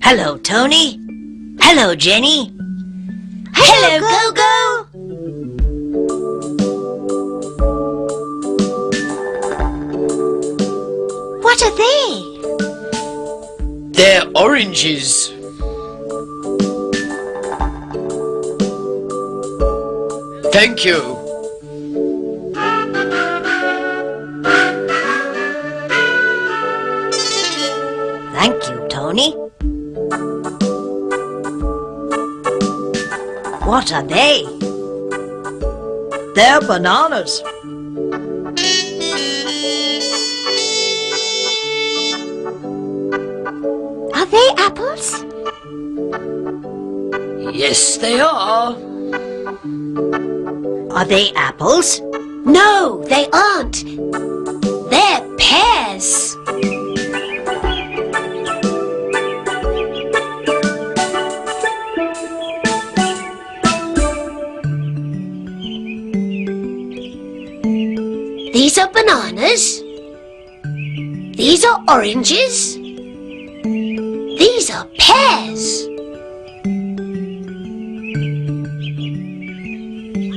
Hello, Tony. Hello, Jenny. Hello, Gogo. What are they? They're oranges. Thank you. Thank you, Tony. What are they? They're bananas. Are they apples? Yes, they are. Are they apples? No, they aren't. They're pears. These are bananas. These are oranges. These are pears.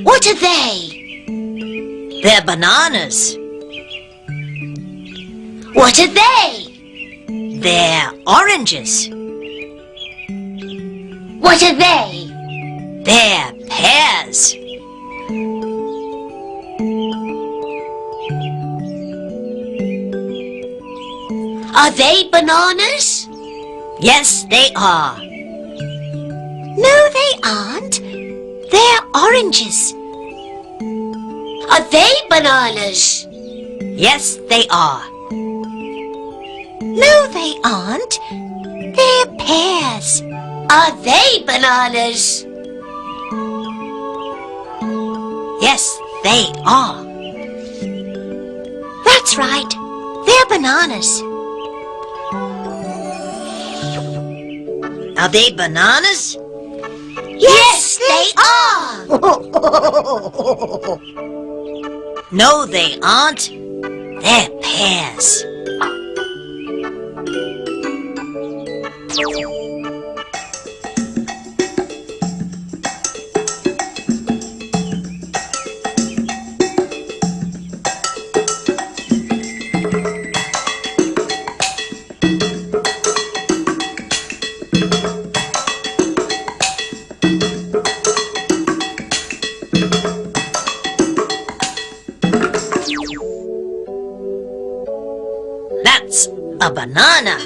What are they? They're bananas. What are they? They're oranges. What are they? They're pears. Are they bananas? Yes, they are. No, they aren't. They're oranges. Are they bananas? Yes, they are. No, they aren't. They're pears. Are they bananas? Yes, they are. That's right. They're bananas. Are they bananas? Yes, they are. No, they aren't. They're pears. That's a banana.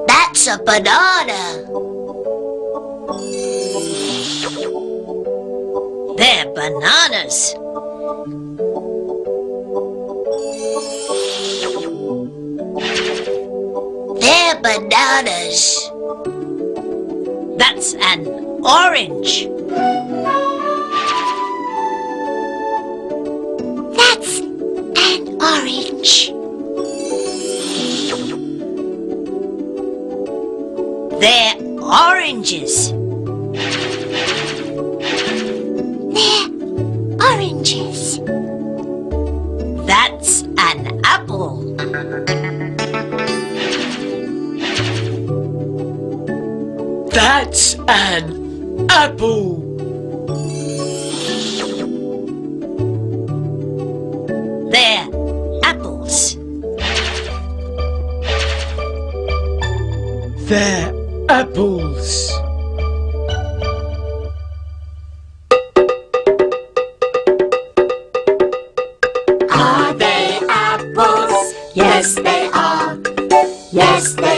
That's a banana. They're bananas. They're bananas. That's an orange. That's an orange. They're oranges. They're oranges. That's an apple. That's an apple. They're apples. They're apples. Are they apples? Yes, they are. Yes, they